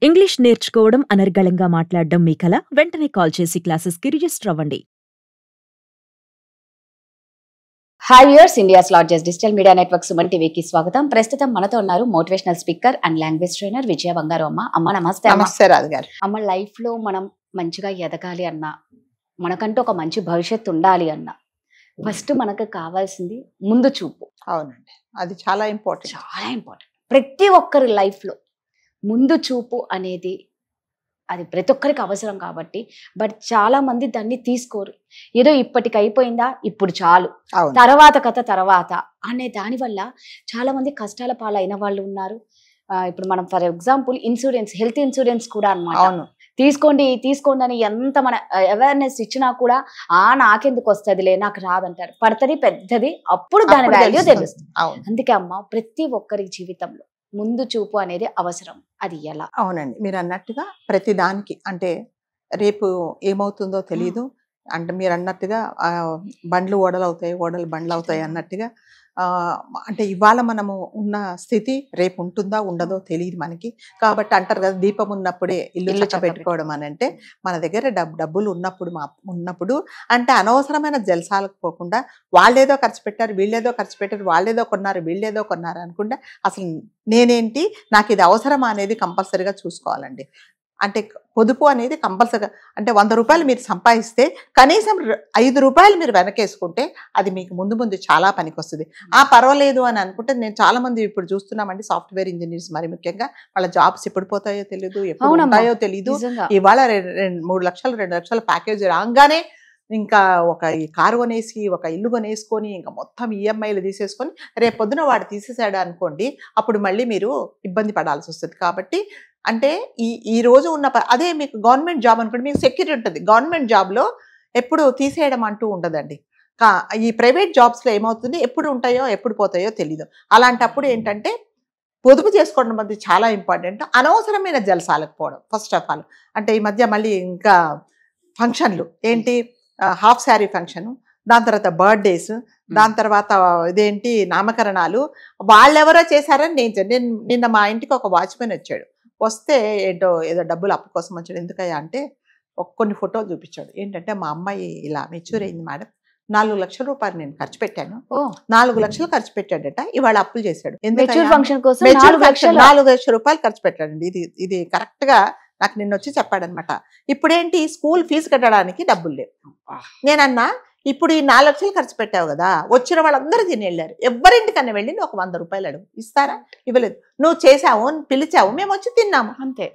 English నేర్చుకోవడం, అనర్గళంగా మాట్లాడడం మీ కల? వెంటనే కాల్ చేసి క్లాసెస్‌కి రిజిస్టర్ అవ్వండి. Hi viewers, India's largest digital media network Suman టీవీకి స్వాగతం. ప్రస్తుతం మనతో ఉన్నారు motivational speaker and language trainer Vijaya Bangaru Amma. అమ్మ నమస్తే. నమస్తే రాజు గారు. అమ్మ, లైఫ్ లో మనం మంచిగా ఎదగాలి అన్నా, మనకంటూ ఒక మంచి భవిష్యత్తు ఉండాలి అన్నా, ఫస్ట్ మనకు కావాల్సింది ముందు చూపు. అవునండి, అది చాలా ఇంపార్టెంట్. చాలా ఇంపార్టెంట్. ప్రతి ఒక్కరి లైఫ్ లో ముందు చూపు అనేది అది ప్రతి ఒక్కరికి అవసరం కాబట్టి, బట్ చాలా మంది దాన్ని తీసుకోరు. ఏదో ఇప్పటికి అయిపోయిందా, ఇప్పుడు చాలు, తర్వాత కథ తర్వాత అనే దాని వల్ల చాలా మంది కష్టాల పాలైన వాళ్ళు ఉన్నారు. ఇప్పుడు మనం for example insurance, health insurance కూడా అన్నమాట, తీసుకోండి అని ఎంత మన అవేర్నెస్ ఇచ్చినా కూడా నాకెందుకు వస్తుందిలే, నాకు రాదంటారు. పడుతుంది పెద్దది, అప్పుడు దాని వాల్యూ తెలుస్తుంది. అందుకే అమ్మ, ప్రతి ఒక్కరి జీవితంలో ముందు చూపు అనేది అవసరం. అది ఎలా? అవునండి, మీరు అన్నట్టుగా ప్రతి దానికి, అంటే రేపు ఏమవుతుందో తెలియదు. అంటే మీరు అన్నట్టుగా బండ్లు ఓడలు అవుతాయి, ఓడలు బండ్లు అవుతాయి అన్నట్టుగా, అంటే ఇవాళ మనము ఉన్న స్థితి రేపు ఉంటుందా ఉండదో తెలియదు మనకి. కాబట్టి అంటారు కదా, దీపం ఉన్నప్పుడే ఇల్లు చక్క పెట్టుకోవడం అని. అంటే మన దగ్గర డబ్బులు ఉన్నప్పుడు అంటే అనవసరమైన జల్సాలకు పోకుండా, వాళ్ళేదో ఖర్చు పెట్టారు, వీళ్ళేదో ఖర్చు పెట్టారు, వాళ్ళేదో కొన్నారు, వీళ్ళేదో కొన్నారు అనుకుంటే, అసలు నేనేంటి, నాకు ఇది అవసరమా అనేది కంపల్సరీగా చూసుకోవాలండి. అంటే పొదుపు అనేది కంపల్సరీగా, అంటే 100 రూపాయలు మీరు సంపాదిస్తే కనీసం 5 రూపాయలు మీరు వెనకేసుకుంటే అది మీకు ముందు చాలా పనికి వస్తుంది. పర్వాలేదు అని అనుకుంటే, నేను చాలా మంది ఇప్పుడు చూస్తున్నామండి, సాఫ్ట్వేర్ ఇంజనీర్స్ మరి ముఖ్యంగా, వాళ్ళ జాబ్స్ ఎప్పుడు పోతాయో తెలియదు, ఎప్పుడు ఉంటాయో తెలియదు. ఇవాళ 3 లక్షలు 2 లక్షల ప్యాకేజ్ రాగానే ఇంకా ఒక కారు కొనేసి, ఒక ఇల్లు కొనేసుకొని, ఇంకా మొత్తం ఈఎంఐలు తీసేసుకొని, రేపు పొద్దున వాడు తీసేసాడు అనుకోండి, అప్పుడు మళ్ళీ మీరు ఇబ్బంది పడాల్సి వస్తుంది. కాబట్టి అంటే ఈ రోజు ఉన్న అదే మీకు గవర్నమెంట్ జాబ్ అనుకోండి, మీకు సెక్యూరిటీ ఉంటుంది. గవర్నమెంట్ జాబ్లో ఎప్పుడు తీసేయడం అంటూ ఉండదండి. ఈ ప్రైవేట్ జాబ్స్లో ఏమవుతుంది, ఎప్పుడు ఉంటాయో ఎప్పుడు పోతాయో తెలీదు. అలాంటప్పుడు ఏంటంటే పొదుపు చేసుకోవడం అనేది చాలా ఇంపార్టెంట్. అనవసరమైన జలసాలకు పోవడం ఫస్ట్ ఆఫ్ ఆల్. అంటే ఈ మధ్య మళ్ళీ ఇంకా ఫంక్షన్లు ఏంటి, హాఫ్ శారీ ఫంక్షను, దాని తర్వాత బర్త్డేస్, దాని తర్వాత ఇదేంటి నామకరణాలు, వాళ్ళెవరో చేశారని నేను నిన్న మా ఇంటికి ఒక వాచ్మెన్ వచ్చాడు. వస్తే ఏదో డబ్బులు అప్పు కోసం వచ్చాడు. ఎందుకయ్యా అంటే కొన్ని ఫోటోలు చూపించాడు. ఏంటంటే, మా అమ్మాయి ఇలా మెచ్యూర్ అయింది మేడం, 4 లక్షల రూపాయలు నేను ఖర్చు పెట్టాను, 4 లక్షలు ఖర్చు పెట్టాడట, ఇవాళ అప్పులు చేశాడు. 4 లక్షల రూపాయలు ఖర్చు పెట్టాడండి. ఇది కరెక్ట్ గా నాకు నిన్న వచ్చి చెప్పాడనమాట. ఇప్పుడేంటి, స్కూల్ ఫీజు కట్టడానికి డబ్బులు లేవు. నేనన్నా, ఇప్పుడు ఈ 4 లక్షలు ఖర్చు పెట్టావు కదా, వచ్చిన వాళ్ళందరూ తిని వెళ్ళారు, ఎవరింటికన్నా వెళ్ళి ఒక 100 రూపాయలు అడుగు, ఇస్తారా? ఇవ్వలేదు. నువ్వు చేసావు, పిలిచావు, మేము వచ్చి తిన్నాము,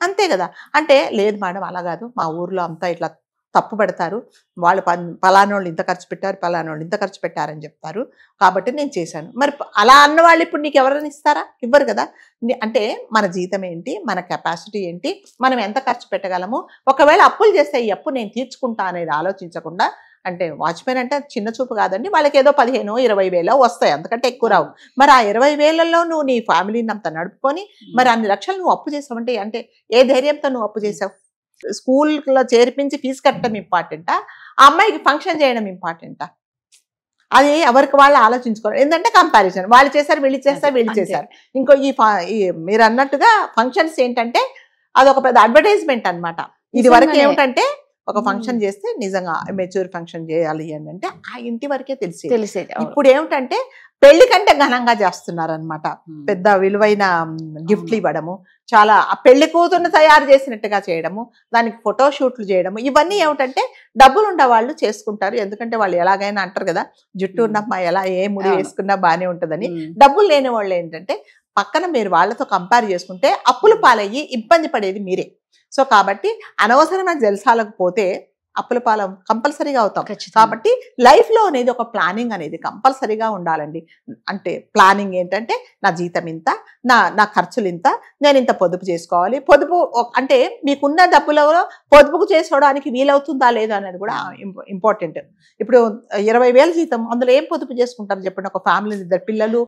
అంతే కదా. అంటే లేదు మేడం, అలా కాదు, మా ఊర్లో అంతా ఇట్లా తప్పు పెడతారు, వాళ్ళు పలానోళ్ళు ఇంత ఖర్చు పెట్టారు, పలానోళ్ళు ఇంత ఖర్చు పెట్టారని చెప్తారు, కాబట్టి నేను చేశాను. మరి అలా అన్న వాళ్ళు ఇప్పుడు నీకు ఎవరైనా ఇస్తారా? ఇవ్వరు కదా. అంటే మన జీతం ఏంటి, మన కెపాసిటీ ఏంటి, మనం ఎంత ఖర్చు పెట్టగలము, ఒకవేళ అప్పులు చేస్తే ఈ అప్పు నేను తీర్చుకుంటా అనేది ఆలోచించకుండా, అంటే వాచ్మెన్ అంటే చిన్న చూపు కాదండి, వాళ్ళకి ఏదో 15-20 వేలు వస్తాయి, అంతకంటే ఎక్కువ రావు. మరి ఆ 20 వేలలో నువ్వు నీ ఫ్యామిలీని అంతా నడుపుకొని మరి అన్ని లక్షలు నువ్వు అప్పు చేసావంటే, అంటే ఏ ధైర్యంతో నువ్వు అప్పు చేసావు? స్కూల్లో చేర్పించి ఫీజు కట్టడం ఇంపార్టెంటా, ఆ అమ్మాయికి ఫంక్షన్ చేయడం ఇంపార్టెంటా? అది ఎవరికి వాళ్ళు ఆలోచించుకోవాలి. ఏంటంటే కంపారిజన్, వాళ్ళు చేశారు, వీళ్ళు చేస్తారు, వీళ్ళు చేశారు. ఇంకో ఈ మీరు అన్నట్టుగా ఫంక్షన్స్ ఏంటంటే అదొక పెద్ద అడ్వర్టైజ్మెంట్ అనమాట. ఇది వరకు ఏమిటంటే, ఒక ఫంక్షన్ చేస్తే నిజంగా మెచ్యూర్ ఫంక్షన్ చేయాలి అని అంటే ఆ ఇంటి వరకే తెలిసేది. ఇప్పుడు ఏమిటంటే పెళ్లి కంటే ఘనంగా చేస్తున్నారు అనమాట. పెద్ద విలువైన గిఫ్ట్లు ఇవ్వడము, చాలా ఆ పెళ్లి కూతురుని తయారు చేసినట్టుగా చేయడము, దానికి ఫోటోషూట్లు చేయడము, ఇవన్నీ ఏమిటంటే డబ్బులు ఉండే వాళ్ళు చేసుకుంటారు. ఎందుకంటే వాళ్ళు ఎలాగైనా అంటారు కదా, జుట్టు ఉన్నమ్మా ఎలా ఏ ముడి వేసుకున్నా బాగానే ఉంటుందని. డబ్బులు లేని వాళ్ళు ఏంటంటే పక్కన మీరు వాళ్ళతో కంపేర్ చేసుకుంటే అప్పులు పాలయ్యి ఇబ్బంది పడేది మీరే. సో కాబట్టి అనవసరమైన జల్సాలకు పోతే అప్పుల పాలం కంపల్సరీగా అవుతాం. కాబట్టి లైఫ్లో అనేది ఒక ప్లానింగ్ అనేది కంపల్సరీగా ఉండాలండి. అంటే ప్లానింగ్ ఏంటంటే, నా జీతం ఇంత, నా ఖర్చులు ఇంత, నేను ఇంత పొదుపు చేసుకోవాలి. పొదుపు అంటే మీకున్న డబ్బులో పొదుపుకు చేసుకోవడానికి వీలవుతుందా లేదా అనేది కూడా ఇంపార్టెంట్. ఇప్పుడు 20,000 జీతం, అందులో ఏం పొదుపు చేసుకుంటారు చెప్పండి? ఒక ఫ్యామిలీ, 2 పిల్లలు,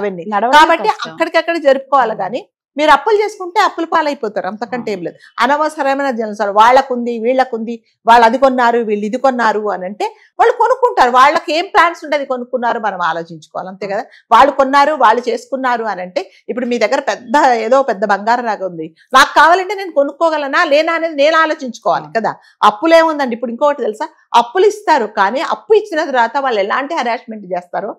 అవన్నీ. కాబట్టి అక్కడికక్కడ జరుపుకోవాలి. కానీ మీరు అప్పులు చేసుకుంటే అప్పుల పాలైపోతారు, అంతకంటే ఏం లేదు. అనవసరమైన జలసాలు, వాళ్ళకుంది వీళ్ళకుంది, వాళ్ళు అది కొన్నారు వీళ్ళు ఇది కొన్నారు అని అంటే వాళ్ళు కొనుక్కుంటారు. వాళ్ళకి ఏం ప్లాన్స్ ఉండేది కొనుక్కున్నారు మనం ఆలోచించుకోవాలి, అంతే కదా. వాళ్ళు కొన్నారు వాళ్ళు చేసుకున్నారు అని అంటే, ఇప్పుడు మీ దగ్గర ఏదో పెద్ద బంగారం లాగా ఉంది, నాకు కావాలంటే నేను కొనుక్కోగలనా లేనా అనేది నేను ఆలోచించుకోవాలి కదా. అప్పులేముందండి, ఇప్పుడు ఇంకొకటి తెలుసా, అప్పులు ఇస్తారు కానీ అప్పు ఇచ్చిన తర్వాత వాళ్ళు ఎలాంటి హరాస్మెంట్ చేస్తారో,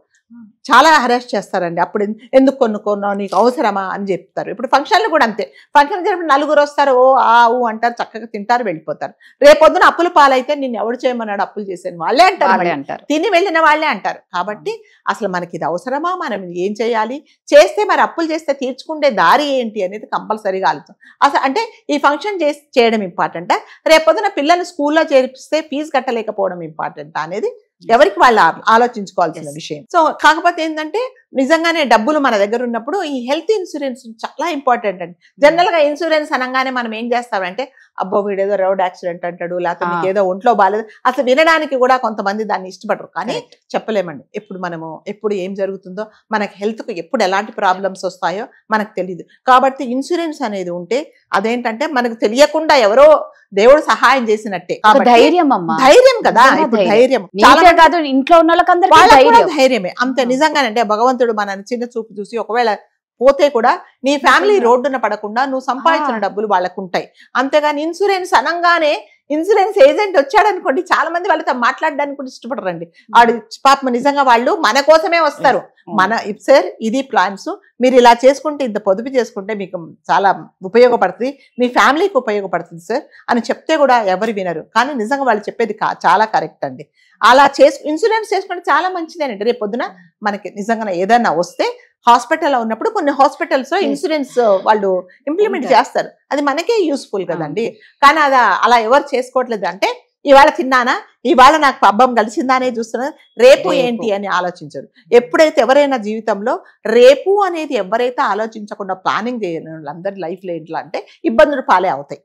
చాలా హరాస్ చేస్తారండి. అప్పుడు ఎందుకు కొనుక్కున్నావు, నీకు అవసరమా అని చెప్తారు. ఇప్పుడు ఫంక్షన్లు కూడా అంతే, ఫంక్షన్ జరిగినప్పుడు నలుగురు వస్తారు, ఓ ఆవు అంటారు, చక్కగా తింటారు వెళ్ళిపోతారు. రేపొద్దున అప్పుల పాలైతే నిన్ను ఎవడు చేయమన్నాడు అప్పులు చేశాను వాళ్ళే అంటారు, తిని వెళ్ళిన వాళ్ళే అంటారు. కాబట్టి అసలు మనకి ఇది అవసరమా, మనం ఏం చేయాలి, చేస్తే మరి అప్పులు చేస్తే తీర్చుకుంటే దారి ఏంటి అనేది కంపల్సరీగా ఆలోచన. అసలు అంటే ఈ ఫంక్షన్ చేయడం ఇంపార్టెంటా, రేపొద్దున పిల్లల్ని స్కూల్లో చేర్పిస్తే ఫీజు కట్టలేకపోవడం ఇంపార్టెంటా అనేది ఎవరికి వాళ్ళు ఆలోచించుకోవాల్సిన విషయం. సో కాకపోతే ఏంటంటే నిజంగానే డబ్బులు మన దగ్గర ఉన్నప్పుడు ఈ హెల్త్ ఇన్సూరెన్స్ చాలా ఇంపార్టెంట్ అండి. జనరల్ గా ఇన్సూరెన్స్ అనగానే మనం ఏం చేస్తామంటే, అబ్బో వీడేదో రోడ్ యాక్సిడెంట్ అంటాడు, లేకపోతే మీకు ఏదో ఒంట్లో బాగాలేదు, అసలు వినడానికి కూడా కొంతమంది దాన్ని ఇష్టపడరు. కానీ చెప్పలేమండి, ఎప్పుడు ఏం జరుగుతుందో, మనకి హెల్త్ కు ఎప్పుడు ఎలాంటి ప్రాబ్లమ్స్ వస్తాయో మనకు తెలియదు. కాబట్టి ఇన్సూరెన్స్ అనేది ఉంటే అదేంటంటే మనకు తెలియకుండా ఎవరో దేవుడు సహాయం చేసినట్టే. ధైర్యం కదా, ఇప్పుడు ధైర్యం కాదు, ఇంట్లో ఉన్న వాళ్ళకందరికీ ధైర్యమే అంతే. నిజంగానంటే భగవంతుడు మన చిన్న చూపు చూసి ఒకవేళ పోతే కూడా నీ ఫ్యామిలీ రోడ్డున పడకుండా నువ్వు సంపాదించిన డబ్బులు వాళ్ళకు ఉంటాయి. అంతేగాని ఇన్సూరెన్స్ అనగానే ఇన్సూరెన్స్ ఏజెంట్ వచ్చాడనుకోండి, చాలా మంది వాళ్ళతో మాట్లాడడానికి కూడా ఇష్టపడరండి. వాడు పాపం నిజంగా వాళ్ళు మన కోసమే వస్తారు, సార్ ఇది ప్లాన్స్, మీరు ఇలా చేసుకుంటే, ఇంత పొదుపు చేసుకుంటే మీకు చాలా ఉపయోగపడుతుంది, మీ ఫ్యామిలీకి ఉపయోగపడుతుంది సార్ అని చెప్తే కూడా ఎవరు వినరు. కానీ నిజంగా వాళ్ళు చెప్పేది చాలా కరెక్ట్ అండి. అలా ఇన్సూరెన్స్ చేసుకుంటే చాలా మంచిదేనండి. రేపు పొద్దున మనకి నిజంగా ఏదైనా వస్తే హాస్పిటల్లో ఉన్నప్పుడు కొన్ని హాస్పిటల్స్ లో ఇన్సూరెన్స్ వాళ్ళు ఇంప్లిమెంట్ చేస్తారు, అది మనకే యూస్ఫుల్ కదండి. కానీ అలా ఎవరు చేసుకోవట్లేదు. అంటే ఇవాళ తిన్నానా, ఇవాళ నాకు పబ్బం కలిసిందా అనేది చూస్తున్నా, రేపు ఏంటి అని ఆలోచించరు. ఎప్పుడైతే ఎవరైనా జీవితంలో రేపు అనేది ఎవరైతే ఆలోచించకుండా ప్లానింగ్ చేయని వాళ్ళందరి లైఫ్ లో ఎట్లా అంటే ఇబ్బందులు పాలే అవుతాయి.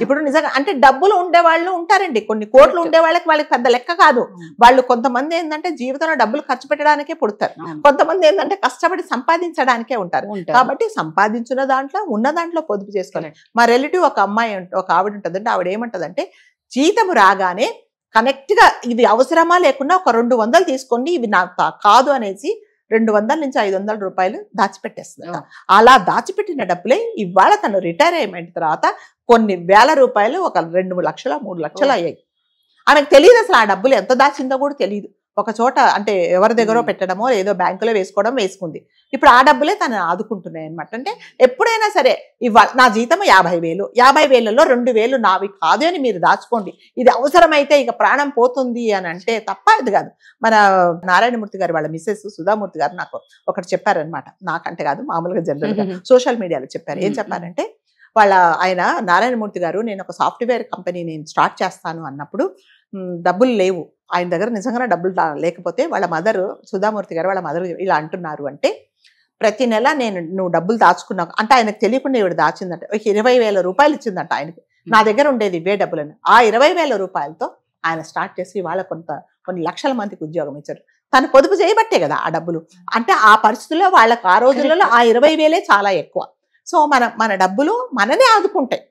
ఇప్పుడు నిజంగా అంటే డబ్బులు ఉండే వాళ్ళు ఉంటారండి, కొన్ని కోట్లు ఉండే వాళ్ళకి పెద్ద లెక్క కాదు. వాళ్ళు కొంతమంది ఏంటంటే జీవితంలో డబ్బులు ఖర్చు పెట్టడానికే పుడతారు, కొంతమంది ఏంటంటే కష్టపడి సంపాదించడానికే ఉంటారు. కాబట్టి సంపాదించిన దాంట్లో ఉన్న దాంట్లో పొదుపు చేసుకోవాలి. మా రిలేటివ్ ఒక ఆవిడ ఉంటుందంటే, ఆవిడ ఏమంటదంటే, జీతం రాగానే కనెక్ట్ గా ఇది అవసరమా లేకుండా ఒక 200 తీసుకోండి, ఇవి నాకు కాదు అనేసి 200 నుంచి 500 రూపాయలు దాచిపెట్టేస్తుంది. అలా దాచిపెట్టిన డబ్బులే ఇవాళ తను రిటైర్ అయిన తర్వాత కొన్ని వేల రూపాయలు, ఒక 2 లక్షలు 3 లక్షలు అయ్యాయి. ఆమెకు తెలియదు అసలు ఆ డబ్బులు ఎంత దాచిందో కూడా తెలియదు. ఒక చోట అంటే ఎవరి దగ్గర పెట్టడమో ఏదో బ్యాంకులో వేసుకుంది. ఇప్పుడు ఆ డబ్బులే తను ఆదుకుంటున్నాయి అనమాట. అంటే ఎప్పుడైనా సరే ఇవాళ నా జీతం 50,000, 50,000లో 2,000 నావి కాదు అని మీరు దాచుకోండి. ఇది అవసరమైతే ఇక ప్రాణం పోతుంది అని అంటే తప్ప ఇది కాదు. మన నారాయణమూర్తి గారు వాళ్ళ మిస్సెస్ సుధామూర్తి గారు నాకు ఒకటి చెప్పారనమాట, నాకంటే కాదు మామూలుగా జనరల్ గా సోషల్ మీడియాలో చెప్పారు. ఏం చెప్పారంటే, ఆయన నారాయణమూర్తి గారు నేను ఒక సాఫ్ట్వేర్ కంపెనీ నేను స్టార్ట్ చేస్తాను అన్నప్పుడు డబ్బులు లేవు ఆయన దగ్గర, నిజంగానే డబ్బులు లేకపోతే వాళ్ళ మదర్ సుధామూర్తి గారు వాళ్ళ మదర్ ఇలా అంటున్నారు అంటే, ప్రతి నెల నువ్వు డబ్బులు దాచుకున్నావు అంటే ఆయనకు తెలియకుండా ఇవిడ దాచిందంట. 20,000 రూపాయలు ఇచ్చిందంట ఆయనకి. నా దగ్గర ఉండేది ఇవే డబ్బులని. ఆ 20,000 రూపాయలతో ఆయన స్టార్ట్ చేసి వాళ్ళ కొన్ని లక్షల మందికి ఉద్యోగం ఇచ్చారు. తను పొదుపు చేయబట్టే కదా ఆ డబ్బులు. అంటే ఆ పరిస్థితుల్లో వాళ్ళకి ఆ రోజులలో ఆ 20,000 చాలా ఎక్కువ. సో మన డబ్బులు మననే ఆదుకుంటాయి.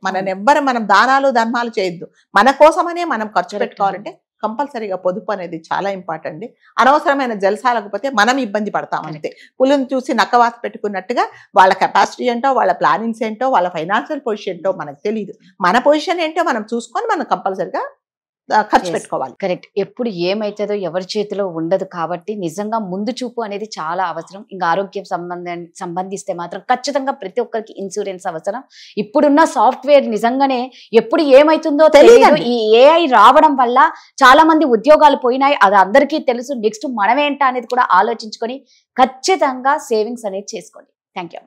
మనం దానాలు ధర్మాలు చేయొద్దు, మన కోసమనే మనం ఖర్చు పెట్టుకోవాలంటే కంపల్సరీగా పొదుపు అనేది చాలా ఇంపార్టెంట్. అనవసరమైన జలసాలకపోతే మనం ఇబ్బంది పడతాం అంతే. పులుని చూసి నక్కవాత పెట్టుకున్నట్టుగా వాళ్ళ కెపాసిటీ ఏంటో, వాళ్ళ ప్లానింగ్స్ ఏంటో, వాళ్ళ ఫైనాన్షియల్ పొజిషన్ ఏంటో మనకు తెలియదు. మన పొజిషన్ ఏంటో మనం చూసుకొని మనం కంపల్సరీగా ఖర్చు పెట్టుకోవాలి. కరెక్ట్. ఎప్పుడు ఏమైతుందో ఎవరి చేతిలో ఉండదు కాబట్టి నిజంగా ముందు చూపు అనేది చాలా అవసరం. ఇంకా ఆరోగ్యం సంబంధిస్తే మాత్రం ఖచ్చితంగా ప్రతి ఒక్కరికి ఇన్సూరెన్స్ అవసరం. ఇప్పుడున్న సాఫ్ట్వేర్ నిజంగానే ఎప్పుడు ఏమైతుందో తెలియదు. ఈ ఏఐ రావడం వల్ల చాలా మంది ఉద్యోగాలు పోయినాయి, అది అందరికీ తెలుసు. నెక్స్ట్ మనమేంటా అనేది కూడా ఆలోచించుకొని ఖచ్చితంగా సేవింగ్స్ అనేది చేసుకోండి. Thank you.